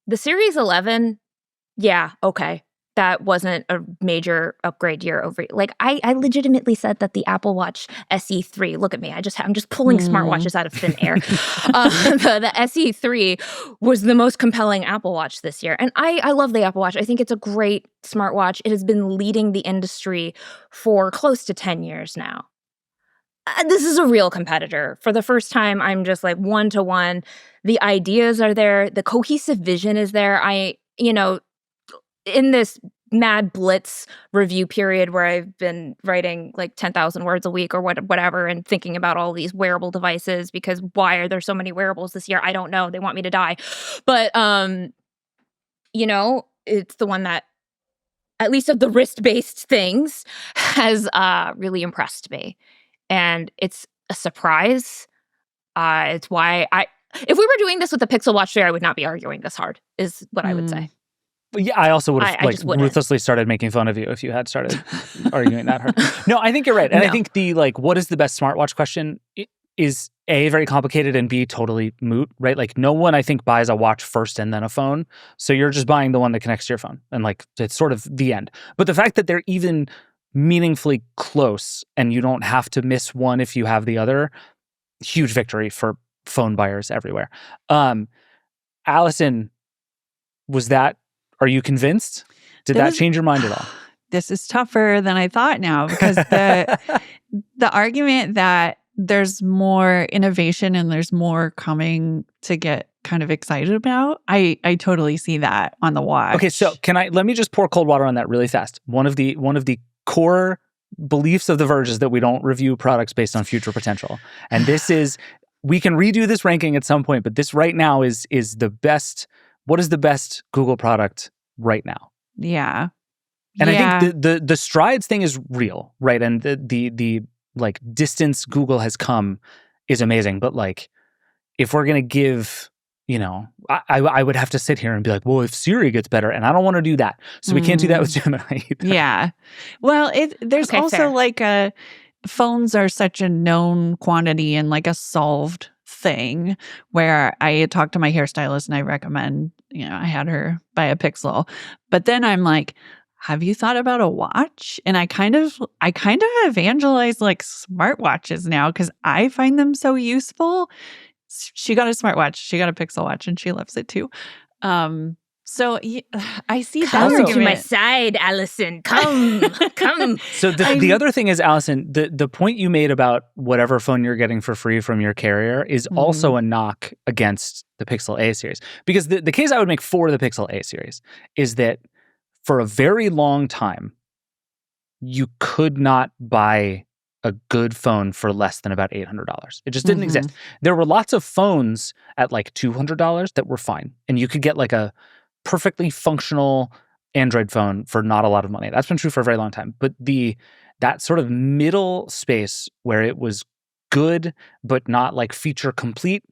the Series 11, that wasn't a major upgrade year over. Like I legitimately said that the Apple Watch SE3. Look at me, I'm just pulling smartwatches out of thin air. The SE3 was the most compelling Apple Watch this year, and I love the Apple Watch. I think it's a great smartwatch. It has been leading the industry for close to 10 years now. This is a real competitor. For the first time, I'm just like 1-to-1. The ideas are there. The cohesive vision is there. In this mad blitz review period where I've been writing like 10,000 words a week or whatever and thinking about all these wearable devices, because why are there so many wearables this year? I don't know. They want me to die. But, it's the one that, at least of the wrist-based things, has really impressed me. And it's a surprise. It's why if we were doing this with the Pixel Watch 3, I would not be arguing this hard, is what I would say. Yeah, I also would have ruthlessly started making fun of you if you had started arguing that hard. No, I think you're right. And I think the what is the best smartwatch question is A, very complicated, and B, totally moot, right? Like no one, I think, buys a watch first and then a phone. So you're just buying the one that connects to your phone. And like it's sort of the end. But the fact that they're even meaningfully close and you don't have to miss one if you have the other, huge victory for phone buyers everywhere. Allison, are you convinced? Did that change your mind at all? This is tougher than I thought now, because the argument that there's more innovation and there's more coming to get kind of excited about. I totally see that on the watch. Okay, so let me just pour cold water on that really fast. One of the core beliefs of The Verge is that we don't review products based on future potential. And this is, we can redo this ranking at some point, but this right now is the best. What is the best Google product right now? Yeah. And I think the strides thing is real, right? And the like distance Google has come is amazing. But like, if we're gonna give, I would have to sit here and be like, well, if Siri gets better, and I don't want to do that, so we can't do that with Gemini either. Yeah. Well, there's also fair. Like phones are such a known quantity and like a solved thing where I talked to my hairstylist and I recommend, I had her buy a Pixel. But then I'm like, have you thought about a watch? And I kind of evangelize like smartwatches now because I find them so useful. She got a smartwatch. She got a Pixel watch and she loves it too. So I see come that to my side, Allison. Come. So the other thing is, Allison, the point you made about whatever phone you're getting for free from your carrier is also a knock against the Pixel A series. Because the case I would make for the Pixel A series is that for a very long time, you could not buy a good phone for less than about $800. It just didn't exist. There were lots of phones at like $200 that were fine. And you could get like a perfectly functional Android phone for not a lot of money. That's been true for a very long time. But that sort of middle space where it was good, but not like feature complete,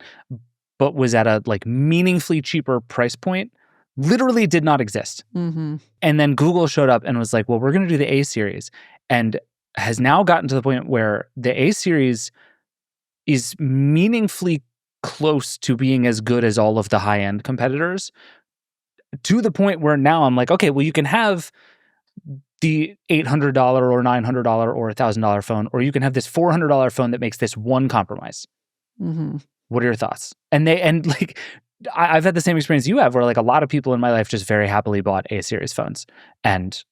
but was at a like meaningfully cheaper price point, literally did not exist. And then Google showed up and was like, well, we're going to do the A series. And has now gotten to the point where the A series is meaningfully close to being as good as all of the high-end competitors, to the point where now I'm like, okay, well, you can have the $800 or $900 or $1,000 phone, or you can have this $400 phone that makes this one compromise. What are your thoughts? And like, I've had the same experience you have, where like a lot of people in my life just very happily bought A series phones and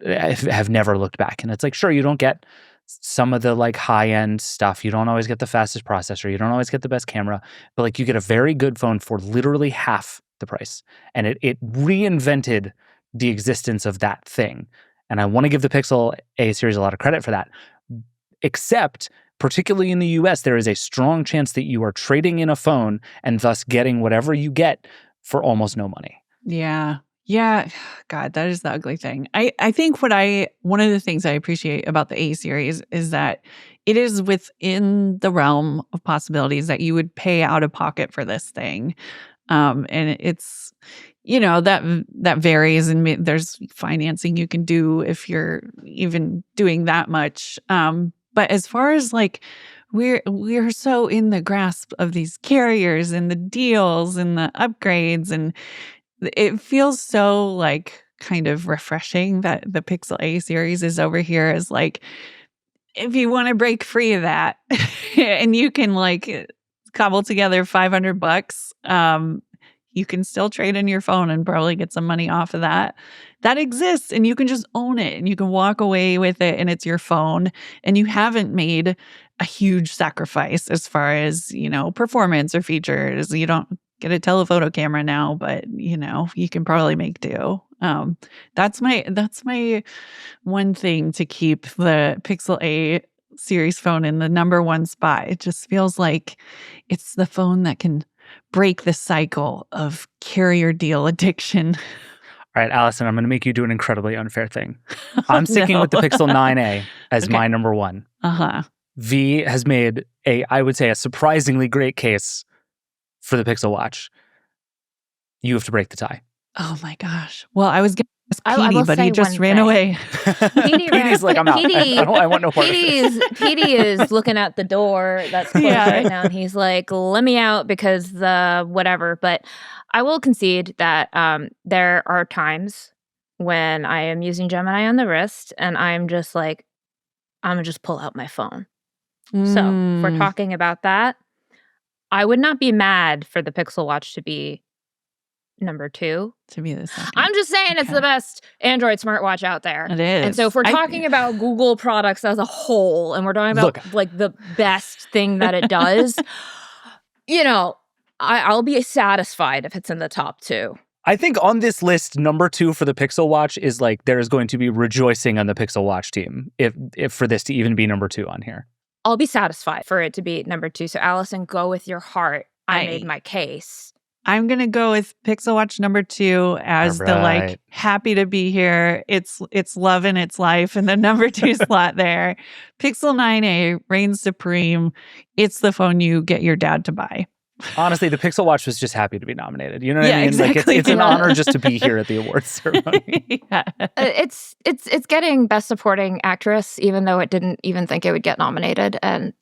have never looked back. And it's like, sure, you don't get some of the like high-end stuff. You don't always get the fastest processor. You don't always get the best camera, but like you get a very good phone for literally half the price. And it reinvented the existence of that thing. And I want to give the Pixel A series a lot of credit for that. Except, particularly in the US, there is a strong chance that you are trading in a phone and thus getting whatever you get for almost no money. Yeah. Yeah. God, that is the ugly thing. I think one of the things I appreciate about the A series is that it is within the realm of possibilities that you would pay out of pocket for this thing. And it's, that varies, and there's financing you can do if you're even doing that much. But as far as like, we're so in the grasp of these carriers and the deals and the upgrades, and it feels so like kind of refreshing that the Pixel A series is over here as like, if you want to break free of that and you can like cobble together $500, you can still trade in your phone and probably get some money off of that. That exists, and you can just own it and you can walk away with it, and it's your phone, and you haven't made a huge sacrifice as far as, performance or features. You don't get a telephoto camera now, but you can probably make do. That's my one thing to keep the Pixel A series phone in the number one spot. It just feels like it's the phone that can break the cycle of carrier deal addiction. All right, Allison, I'm going to make you do an incredibly unfair thing. I'm sticking with the Pixel 9a as my number one. V has made I would say, a surprisingly great case for the Pixel Watch. You have to break the tie. Oh my gosh. Well, I was going to ask Petey, but he just ran away. Petey's like, I'm out. I want no part of this. Petey is looking at the door that's closed right now, and he's like, let me out because whatever. But I will concede that there are times when I am using Gemini on the wrist, and I'm just like, I'm going to just pull out my phone. So if we're talking about that, I would not be mad for the Pixel Watch to be number 2. To me, the second. I'm just saying it's the best Android smartwatch out there. It is. And so if we're talking about Google products as a whole, and we're talking about like the best thing that it does, I'll be satisfied if it's in the top 2. I think on this list, number 2 for the Pixel Watch is like there is going to be rejoicing on the Pixel Watch team if for this to even be number 2 on here. I'll be satisfied for it to be number 2. So Allison, go with your heart. I made my case. I'm going to go with Pixel Watch number 2 as the like happy to be here. It's loving its life in the number 2 slot there. Pixel 9a reigns supreme. It's the phone you get your dad to buy. Honestly, the Pixel Watch was just happy to be nominated. You know what I mean? Exactly. Like it's an honor just to be here at the awards ceremony. It's getting Best Supporting Actress, even though it didn't even think it would get nominated. And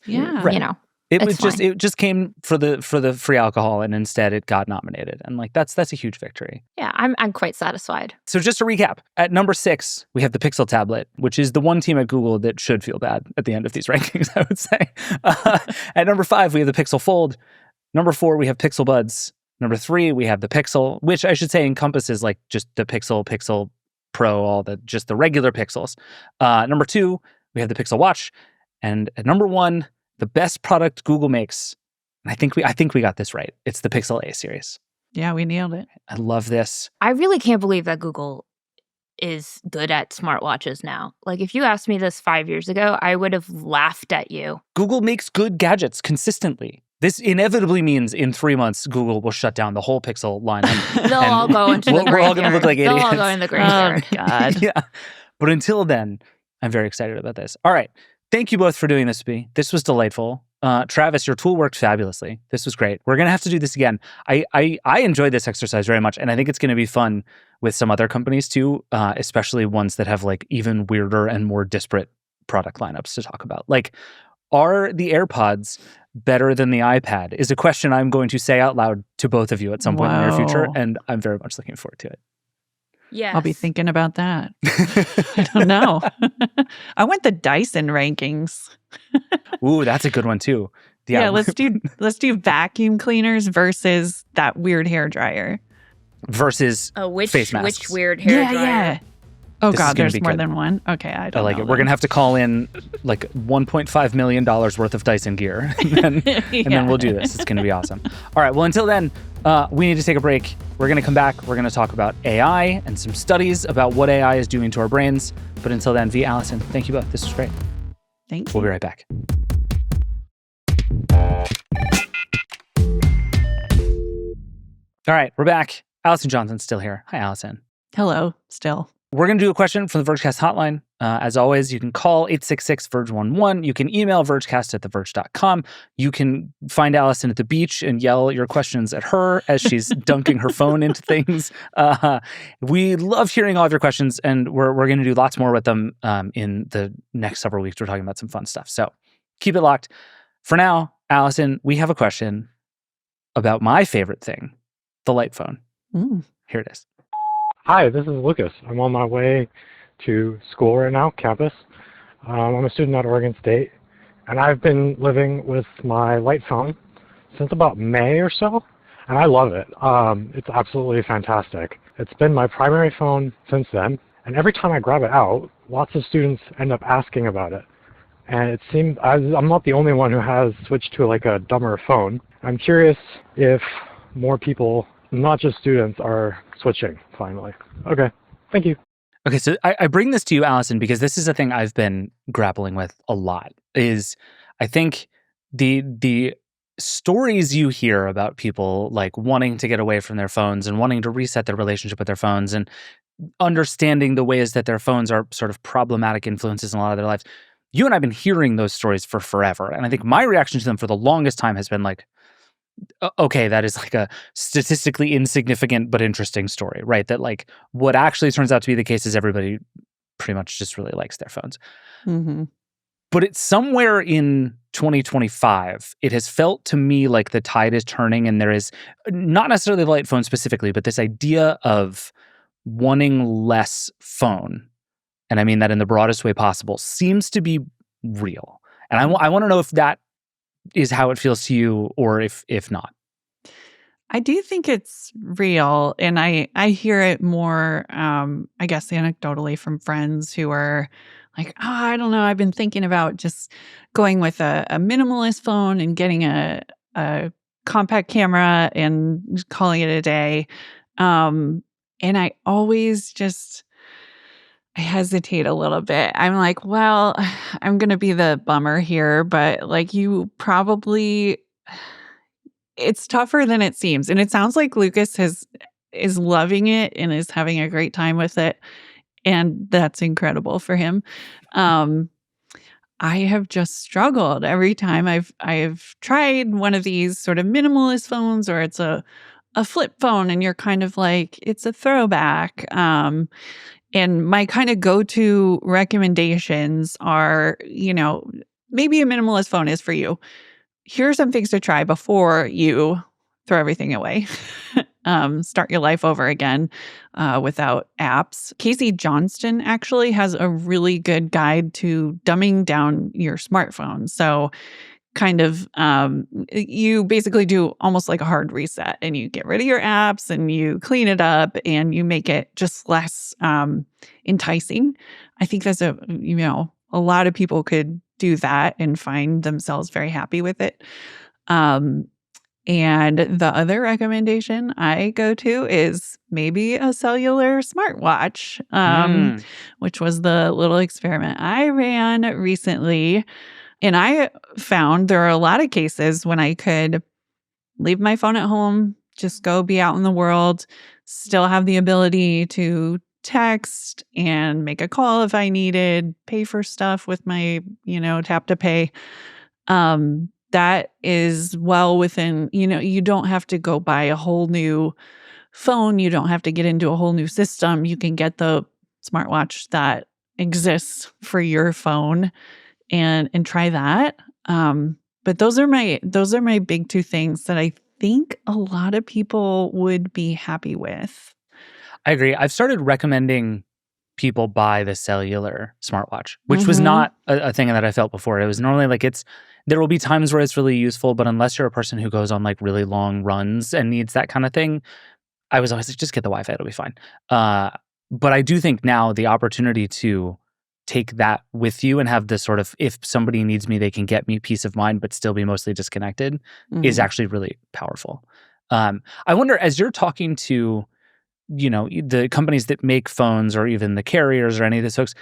It just came for the free alcohol, and instead it got nominated, and like that's a huge victory. Yeah, I'm quite satisfied. So just to recap, at number 6 we have the Pixel tablet, which is the one team at Google that should feel bad at the end of these rankings, I would say. At number 5 we have the Pixel Fold. Number 4 we have Pixel Buds. Number 3 we have the Pixel, which I should say encompasses like just the Pixel Pro, just the regular Pixels. Number 2 we have the Pixel Watch, and at number 1. The best product Google makes, and I think we got this right. It's the Pixel A series. Yeah, we nailed it. I love this. I really can't believe that Google is good at smartwatches now. Like if you asked me this 5 years ago, I would have laughed at you. Google makes good gadgets consistently. This inevitably means in 3 months, Google will shut down the whole Pixel lineup. They'll all go into the graveyard. We're all going to look like idiots. They'll all go in the graveyard. Oh, God. Yeah. But until then, I'm very excited about this. All right. Thank you both for doing this with me. This was delightful. Travis, your tool worked fabulously. This was great. We're going to have to do this again. I enjoyed this exercise very much, and I think it's going to be fun with some other companies too, especially ones that have like even weirder and more disparate product lineups to talk about. Like, are the AirPods better than the iPad? Is a question I'm going to say out loud to both of you at some point in the near future, and I'm very much looking forward to it. Yes. I'll be thinking about that. I don't know. I want the Dyson rankings. Ooh, that's a good one too. Yeah, let's do vacuum cleaners versus that weird hair dryer. Versus face masks. Which weird hair dryer? Yeah. Oh This God, there's more good. than one. Okay, I don't I like know it. We're gonna have to call in like $1.5 million worth of Dyson gear, and then we'll do this. It's gonna be awesome. All right. Well, until then, we need to take a break. We're gonna come back. We're gonna talk about AI and some studies about what AI is doing to our brains. But until then, V. Allison, thank you both. This was great. Thank you. We'll be right back. All right, we're back. Allison Johnson's still here. Hi, Allison. Hello, still. We're going to do a question from the Vergecast hotline. As always, you can call 866-VERGE11. You can email vergecast@theverge.com. You can find Allison at the beach and yell your questions at her as she's dunking her phone into things. We love hearing all of your questions, and we're going to do lots more with them in the next several weeks. We're talking about some fun stuff. So keep it locked. For now, Allison, we have a question about my favorite thing, the light phone. Here it is. Hi, this is Lucas. I'm on my way to school right now, campus. I'm a student at Oregon State, and I've been living with my light phone since about May or so, and I love it. It's absolutely fantastic. It's been my primary phone since then, and every time I grab it out, lots of students end up asking about it. And it seems I'm not the only one who has switched to like a dumber phone. I'm curious if more people, not just students, are switching finally. Okay, thank you. Okay, so I bring this to you, Allison, because this is a thing I've been grappling with a lot. Is I think the stories you hear about people like wanting to get away from their phones and wanting to reset their relationship with their phones and understanding the ways that their phones are sort of problematic influences in a lot of their lives. You and I have been hearing those stories for forever, and I think my reaction to them for the longest time has been like, okay, that is like a statistically insignificant but interesting story, right? That like what actually turns out to be the case is everybody pretty much just really likes their phones. Mm-hmm. But it's somewhere in 2025, it has felt to me like the tide is turning, and there is not necessarily the light phone specifically, but this idea of wanting less phone, and I mean that in the broadest way possible, seems to be real. And I want to know if that is how it feels to you, or if not. I do think it's real, and I hear it more, I guess, anecdotally from friends who are like, "Oh, I don't know, I've been thinking about just going with a minimalist phone and getting a compact camera and just calling it a day." And I always just I hesitate a little bit. I'm like, "Well, I'm gonna be the bummer here, but, like, you probably it's tougher than it seems." And it sounds like Lucas is loving it and is having a great time with it, and that's incredible for him. Um, I have just struggled every time I've tried one of these sort of minimalist phones, or it's a flip phone and you're kind of like, it's a throwback. And my kind of go-to recommendations are, maybe a minimalist phone is for you. Here are some things to try before you throw everything away. Start your life over again without apps. Casey Johnston actually has a really good guide to dumbing down your smartphone. So kind of you basically do almost like a hard reset, and you get rid of your apps and you clean it up and you make it just less enticing. I think that's a lot of people could do that and find themselves very happy with it. And the other recommendation I go to is maybe a cellular smartwatch, which was the little experiment I ran recently. And I found there are a lot of cases when I could leave my phone at home, just go be out in the world, still have the ability to text and make a call if I needed, pay for stuff with my, tap to pay. That is well within, you don't have to go buy a whole new phone. You don't have to get into a whole new system. You can get the smartwatch that exists for your phone and try that. But those are my big two things that I think a lot of people would be happy with. I agree. I've started recommending people buy the cellular smartwatch, which was not a thing that I felt before. It was normally like there will be times where it's really useful, but unless you're a person who goes on like really long runs and needs that kind of thing, I was always like, just get the Wi-Fi, it'll be fine. But I do think now the opportunity to take that with you and have this sort of, if somebody needs me, they can get me peace of mind, but still be mostly disconnected is actually really powerful. I wonder, as you're talking to, the companies that make phones or even the carriers or any of these folks,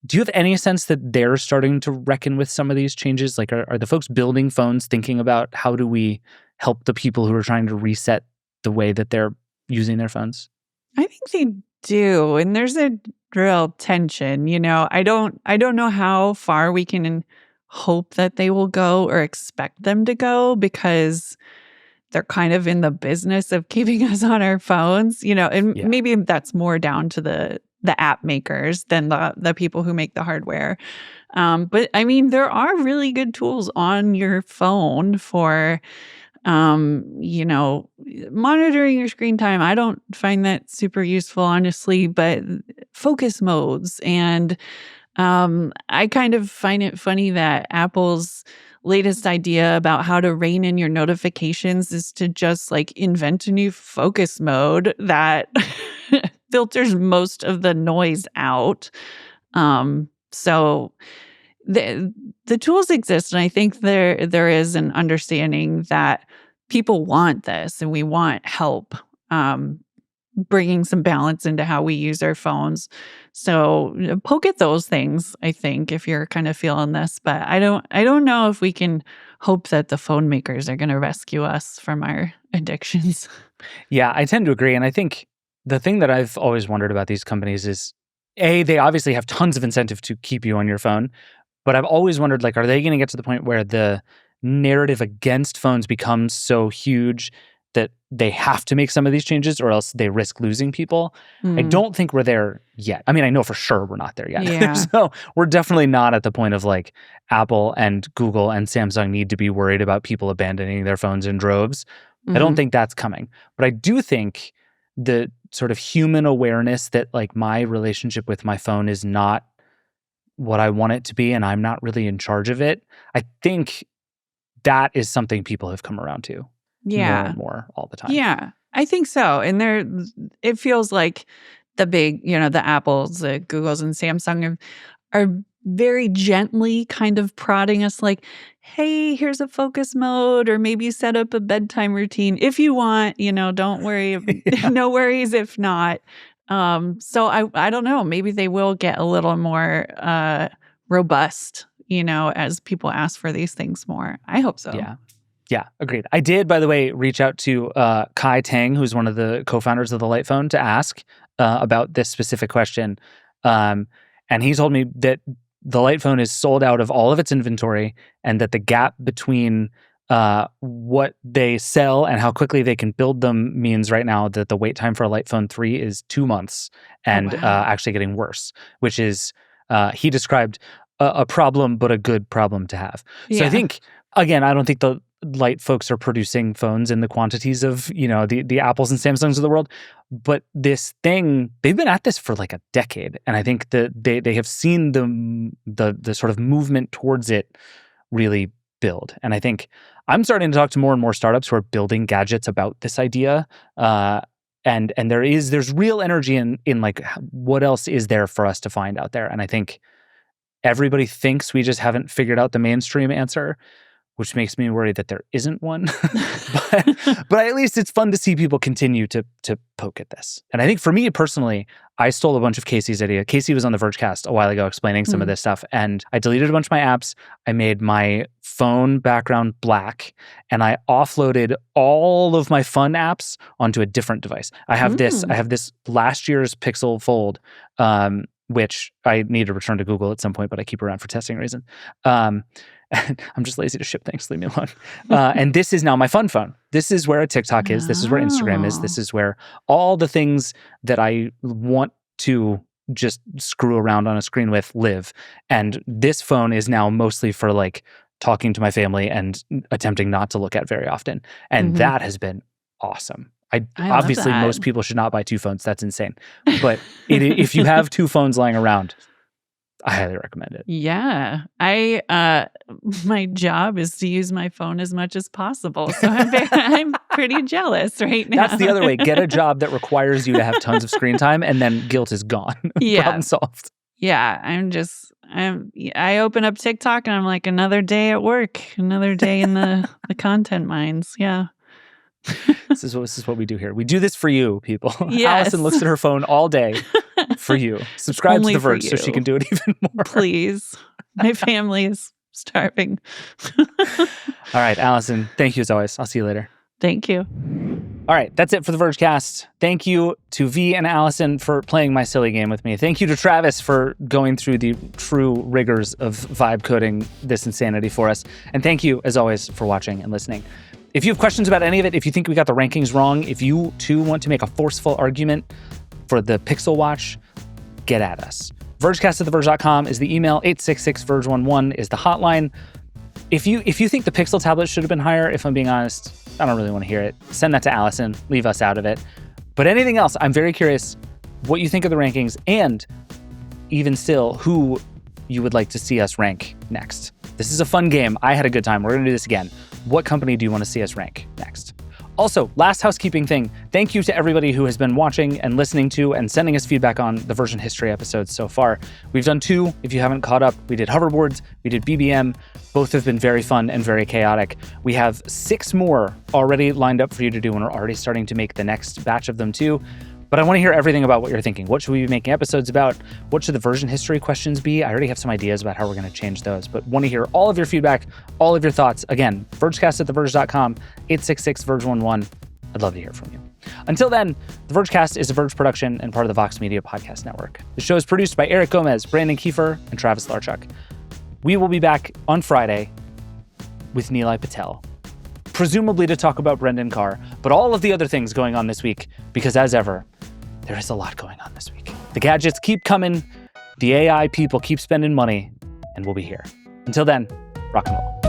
do you have any sense that they're starting to reckon with some of these changes? Like, are the folks building phones thinking about how do we help the people who are trying to reset the way that they're using their phones? I think they do. And there's a real tension, I don't know how far we can hope that they will go or expect them to go, because they're kind of in the business of keeping us on our phones, and maybe that's more down to the app makers than the people who make the hardware. But I mean, there are really good tools on your phone for monitoring your screen time. I don't find that super useful, honestly, but focus modes. And I kind of find it funny that Apple's latest idea about how to rein in your notifications is to just like invent a new focus mode that filters most of the noise out. So the tools exist, and I think there is an understanding that people want this and we want help bringing some balance into how we use our phones. So poke at those things, I think, if you're kind of feeling this. But I don't know if we can hope that the phone makers are going to rescue us from our addictions. Yeah, I tend to agree. And I think the thing that I've always wondered about these companies is, A, they obviously have tons of incentive to keep you on your phone. But I've always wondered, like, are they going to get to the point where the narrative against phones becomes so huge that they have to make some of these changes, or else they risk losing people? I don't think we're there yet. I mean, I know for sure we're not there yet. Yeah. So we're definitely not at the point of like Apple and Google and Samsung need to be worried about people abandoning their phones in droves. I don't think that's coming. But I do think the sort of human awareness that like my relationship with my phone is not what I want it to be and I'm not really in charge of it, I think that is something people have come around to. more and more all the time. Yeah, I think so. And it feels like the big, the Apples, the Googles, and Samsung are very gently kind of prodding us like, hey, here's a focus mode, or maybe set up a bedtime routine if you want, don't worry. No worries if not. So I don't know, maybe they will get a little more robust, as people ask for these things more. I hope so. Yeah, agreed. I did, by the way, reach out to Kai Tang, who's one of the co-founders of the Light Phone, to ask about this specific question. And he told me that the Light Phone is sold out of all of its inventory, and that the gap between what they sell and how quickly they can build them means right now that the wait time for a Light Phone 3 is 2 months, and actually getting worse, which is, he described a problem, but a good problem to have. So I think, again, I don't think the Light folks are producing phones in the quantities of, the Apples and Samsungs of the world. But this thing, they've been at this for like a decade. And I think that they have seen the sort of movement towards it really build. And I think I'm starting to talk to more and more startups who are building gadgets about this idea. And there's real energy in like, what else is there for us to find out there? And I think everybody thinks we just haven't figured out the mainstream answer, which makes me worry that there isn't one. but at least it's fun to see people continue to poke at this. And I think for me personally, I stole a bunch of Casey's idea. Casey was on the Vergecast a while ago explaining some of this stuff, and I deleted a bunch of my apps. I made my phone background black, and I offloaded all of my fun apps onto a different device. I have this last year's Pixel Fold, which I need to return to Google at some point, but I keep around for testing reason. I'm just lazy to ship things. Leave me alone. And this is now my fun phone. This is where a TikTok is. This is where Instagram is. This is where all the things that I want to just screw around on a screen with live. And this phone is now mostly for like talking to my family and attempting not to look at very often. And that has been awesome. I obviously, most people should not buy 2 phones. That's insane. But if you have 2 phones lying around, I highly recommend it. Yeah. My job is to use my phone as much as possible. So I'm pretty jealous right now. That's the other way. Get a job that requires you to have tons of screen time, and then guilt is gone. Problem solved. Yeah. I open up TikTok and I'm like, another day at work, another day in the content mines. Yeah. This is what we do here. We do this for you, people. Yes. Allison looks at her phone all day for you. Subscribe to The Verge so she can do it even more. Please. My family is starving. All right, Allison, thank you as always. I'll see you later. Thank you. All right, that's it for the Vergecast. Thank you to V and Allison for playing my silly game with me. Thank you to Travis for going through the true rigors of vibe coding this insanity for us. And thank you, as always, for watching and listening. If you have questions about any of it, if you think we got the rankings wrong, if you too want to make a forceful argument for the Pixel Watch, get at us. Vergecast@theverge.com is the email. 866-VERGE11 is the hotline. If you think the Pixel tablet should have been higher, if I'm being honest, I don't really want to hear it. Send that to Allison. Leave us out of it. But anything else, I'm very curious what you think of the rankings, and even still, who you would like to see us rank next. This is a fun game. I had a good time. We're going to do this again. What company do you want to see us rank next? Also, last housekeeping thing. Thank you to everybody who has been watching and listening to and sending us feedback on the version history episodes so far. We've done 2. If you haven't caught up, we did hoverboards, we did BBM. Both have been very fun and very chaotic. We have 6 more already lined up for you to do, and we're already starting to make the next batch of them too. But I want to hear everything about what you're thinking. What should we be making episodes about? What should the version history questions be? I already have some ideas about how we're going to change those, but want to hear all of your feedback, all of your thoughts. Again, Vergecast@theverge.com, 866-VERGE11. I'd love to hear from you. Until then, the Vergecast is a Verge production and part of the Vox Media Podcast Network. The show is produced by Eric Gomez, Brandon Kiefer, and Travis Larchuk. We will be back on Friday with Nilay Patel, presumably to talk about Brendan Carr, but all of the other things going on this week, because as ever, there is a lot going on this week. The gadgets keep coming, the AI people keep spending money, and we'll be here. Until then, rock and roll.